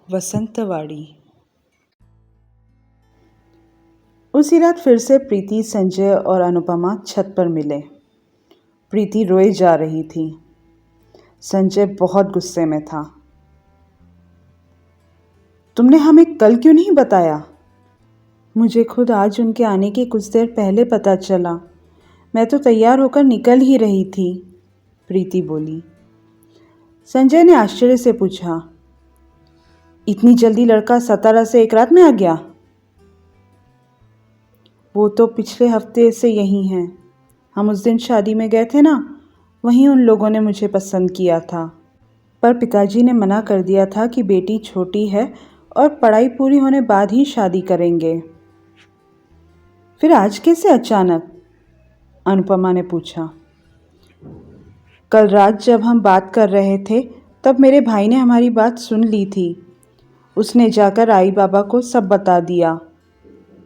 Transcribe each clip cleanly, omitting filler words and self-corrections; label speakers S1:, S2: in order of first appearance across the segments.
S1: वसंतवाड़ी। उसी रात फिर से प्रीति, संजय और अनुपमा छत पर मिले। प्रीति रोए जा रही थी। संजय बहुत गुस्से में था। तुमने हमें कल क्यों नहीं बताया? मुझे खुद आज उनके आने के कुछ देर पहले पता चला। मैं तो तैयार होकर निकल ही रही थी, प्रीति बोली। संजय ने आश्चर्य से पूछा, इतनी जल्दी लड़का सतारा से एक रात में आ गया? वो तो पिछले हफ्ते से यहीं हैं। हम उस दिन शादी में गए थे ना, वहीं उन लोगों ने मुझे पसंद किया था, पर पिताजी ने मना कर दिया था कि बेटी छोटी है और पढ़ाई पूरी होने बाद ही शादी करेंगे। फिर आज कैसे अचानक? अनुपमा ने पूछा। कल रात जब हम बात कर रहे थे तब मेरे भाई ने हमारी बात सुन ली थी। उसने जाकर आई बाबा को सब बता दिया।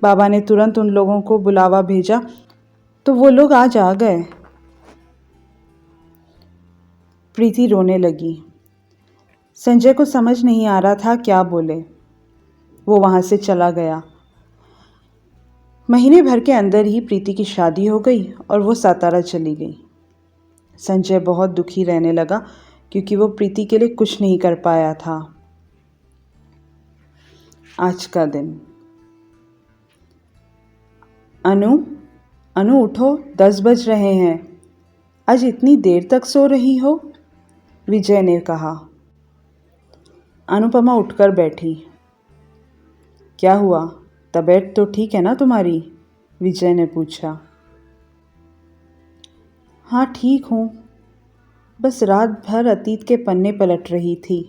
S1: बाबा ने तुरंत उन लोगों को बुलावा भेजा तो वो लोग आज आ गए। प्रीति रोने लगी। संजय को समझ नहीं आ रहा था क्या बोले। वो वहाँ से चला गया। महीने भर के अंदर ही प्रीति की शादी हो गई और वो सातारा चली गई। संजय बहुत दुखी रहने लगा क्योंकि वो प्रीति के लिए कुछ नहीं कर पाया था। आज का दिन। अनु उठो, 10 बज रहे हैं। आज इतनी देर तक सो रही हो? विजय ने कहा। अनुपमा उठकर बैठी। क्या हुआ, तबीयत तो ठीक है ना तुम्हारी? विजय ने पूछा। हाँ ठीक हूँ, बस रात भर अतीत के पन्ने पलट रही थी,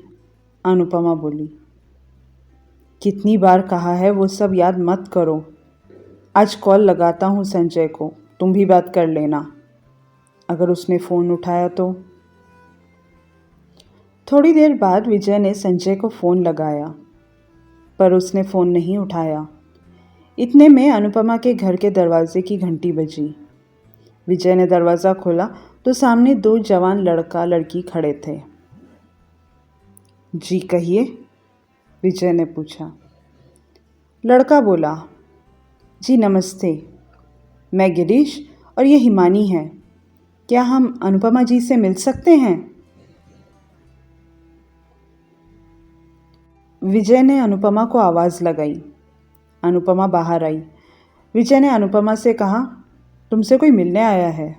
S1: अनुपमा बोली। कितनी बार कहा है वो सब याद मत करो। आज कॉल लगाता हूँ संजय को, तुम भी बात कर लेना। अगर उसने फ़ोन उठाया तो। थोड़ी देर बाद विजय ने संजय को फ़ोन लगाया, पर उसने फ़ोन नहीं उठाया। इतने में अनुपमा के घर के दरवाजे की घंटी बजी। विजय ने दरवाज़ा खोला तो सामने 2 जवान लड़का लड़की खड़े थे। जी कहिए, विजय ने पूछा। लड़का बोला, जी नमस्ते, मैं गिरीश और ये हिमानी है। क्या हम अनुपमा जी से मिल सकते हैं? विजय ने अनुपमा को आवाज़ लगाई। अनुपमा बाहर आई। विजय ने अनुपमा से कहा, तुमसे कोई मिलने आया है।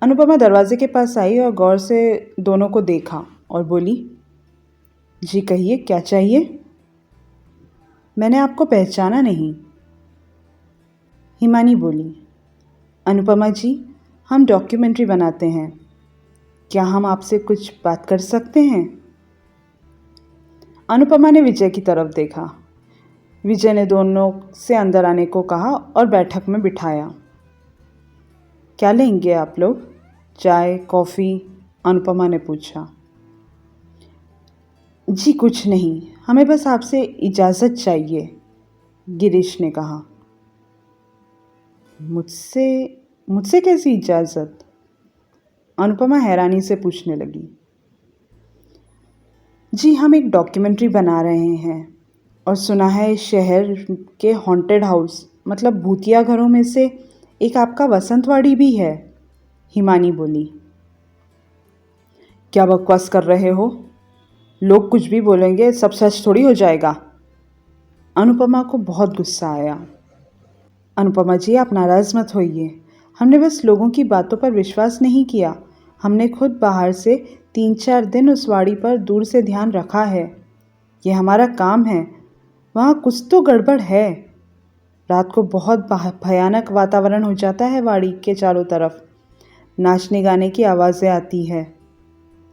S1: अनुपमा दरवाजे के पास आई और गौर से दोनों को देखा और बोली, जी कहिए, क्या चाहिए? मैंने आपको पहचाना नहीं। हिमानी बोली, अनुपमा जी, हम डॉक्यूमेंट्री बनाते हैं। क्या हम आपसे कुछ बात कर सकते हैं? अनुपमा ने विजय की तरफ देखा। विजय ने दोनों से अंदर आने को कहा और बैठक में बिठाया। क्या लेंगे आप लोग, चाय, कॉफ़ी? अनुपमा ने पूछा। जी कुछ नहीं, हमें बस आपसे इजाज़त चाहिए, गिरीश ने कहा। मुझसे कैसी इजाज़त? अनुपमा हैरानी से पूछने लगी। जी हम एक डॉक्यूमेंट्री बना रहे हैं और सुना है शहर के हॉन्टेड हाउस, मतलब भूतिया घरों में से एक आपका वसंतवाड़ी भी है, हिमानी बोली। क्या बकवास कर रहे हो? लोग कुछ भी बोलेंगे, सब सच थोड़ी हो जाएगा। अनुपमा को बहुत गुस्सा आया। अनुपमा जी, आप नाराज़ मत होइए। हमने बस लोगों की बातों पर विश्वास नहीं किया। हमने खुद बाहर से 3-4 दिन उस वाड़ी पर दूर से ध्यान रखा है। ये हमारा काम है। वहाँ कुछ तो गड़बड़ है। रात को बहुत भयानक वातावरण हो जाता है वाड़ी के चारों तरफ। नाचने गाने की आवाज़ें आती है।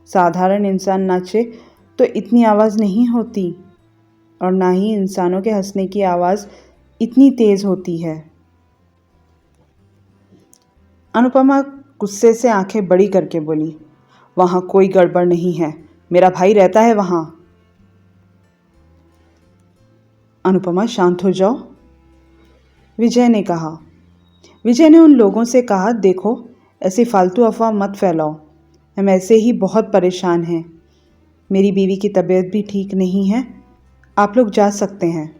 S1: साधारण इंसान नाचे तो इतनी आवाज़ नहीं होती, और ना ही इंसानों के हंसने की आवाज़ इतनी तेज़ होती है। अनुपमा गुस्से से आंखें बड़ी करके बोली, वहाँ कोई गड़बड़ नहीं है, मेरा भाई रहता है वहाँ। अनुपमा शांत हो जाओ, विजय ने कहा। विजय ने उन लोगों से कहा, देखो ऐसी फालतू अफवाह मत फैलाओ, हम ऐसे ही बहुत परेशान हैं। मेरी बीवी की तबीयत भी ठीक नहीं है, आप लोग जा सकते हैं।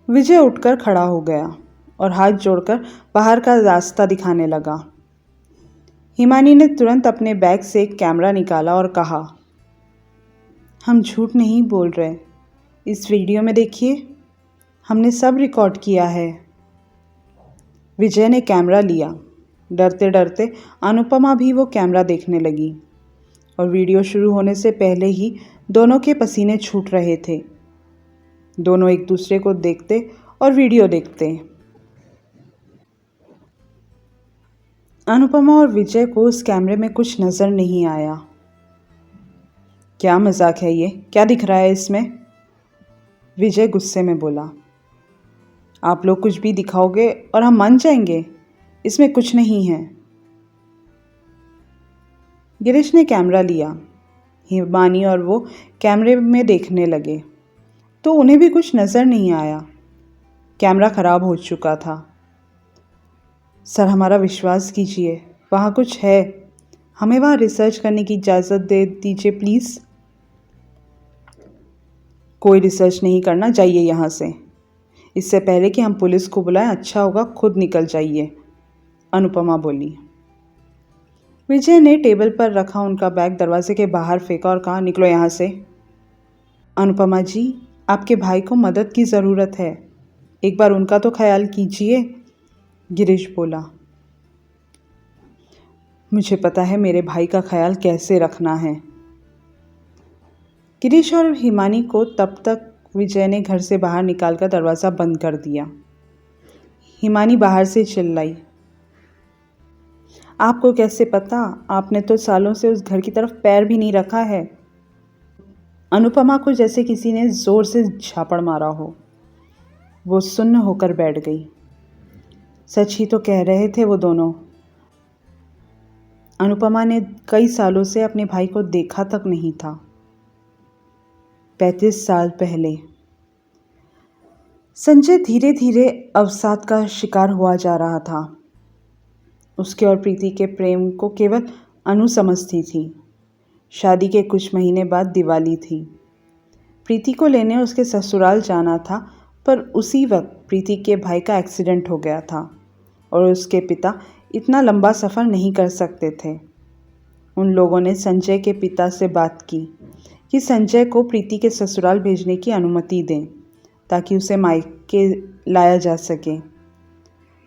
S1: विजय उठकर खड़ा हो गया और हाथ जोड़कर बाहर का रास्ता दिखाने लगा। हिमानी ने तुरंत अपने बैग से एक कैमरा निकाला और कहा, हम झूठ नहीं बोल रहे, इस वीडियो में देखिए, हमने सब रिकॉर्ड किया है। विजय ने कैमरा लिया। डरते डरते अनुपमा भी वो कैमरा देखने लगी और वीडियो शुरू होने से पहले ही दोनों के पसीने छूट रहे थे। दोनों एक दूसरे को देखते और वीडियो देखते। अनुपमा और विजय को उस कैमरे में कुछ नज़र नहीं आया। क्या मजाक है ये, क्या दिख रहा है इसमें? विजय गुस्से में बोला। आप लोग कुछ भी दिखाओगे और हम मान जाएंगे, इसमें कुछ नहीं है। गिरीश ने कैमरा लिया। हिमानी और वो कैमरे में देखने लगे तो उन्हें भी कुछ नज़र नहीं आया। कैमरा ख़राब हो चुका था। सर, हमारा विश्वास कीजिए, वहाँ कुछ है, हमें वहाँ रिसर्च करने की इजाज़त दे दीजिए प्लीज़। कोई रिसर्च नहीं करना, जाइए यहाँ से। इससे पहले कि हम पुलिस को बुलाएं, अच्छा होगा खुद निकल जाइए, अनुपमा बोली। विजय ने टेबल पर रखा उनका बैग दरवाजे के बाहर फेंका और कहा, निकलो यहाँ से। अनुपमा जी, आपके भाई को मदद की ज़रूरत है, एक बार उनका तो ख्याल कीजिए, गिरीश बोला। मुझे पता है मेरे भाई का ख्याल कैसे रखना है। गिरीश और हिमानी को तब तक विजय ने घर से बाहर निकालकर दरवाज़ा बंद कर दिया। हिमानी बाहर से चिल्लाई, आपको कैसे पता? आपने तो सालों से उस घर की तरफ पैर भी नहीं रखा है। अनुपमा को जैसे किसी ने ज़ोर से झापड़ मारा हो। वो सुन्न होकर बैठ गई। सच ही तो कह रहे थे वो दोनों। अनुपमा ने कई सालों से अपने भाई को देखा तक नहीं था। 35 साल पहले। संजय धीरे धीरे अवसाद का शिकार हुआ जा रहा था। उसके और प्रीति के प्रेम को केवल अनु समझती थी। शादी के कुछ महीने बाद दिवाली थी। प्रीति को लेने उसके ससुराल जाना था, पर उसी वक्त प्रीति के भाई का एक्सीडेंट हो गया था और उसके पिता इतना लंबा सफ़र नहीं कर सकते थे। उन लोगों ने संजय के पिता से बात की कि संजय को प्रीति के ससुराल भेजने की अनुमति दें ताकि उसे मायके लाया जा सके।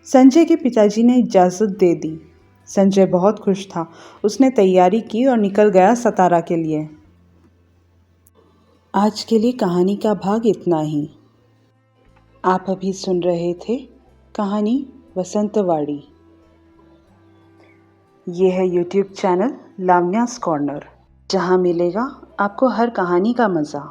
S1: संजय के पिताजी ने इजाज़त दे दी। संजय बहुत खुश था। उसने तैयारी की और निकल गया सतारा के लिए। आज के लिए कहानी का भाग इतना ही। आप अभी सुन रहे थे कहानी वसंतवाड़ी। ये है YouTube चैनल लावण्यास कॉर्नर, जहाँ मिलेगा आपको हर कहानी का मज़ा।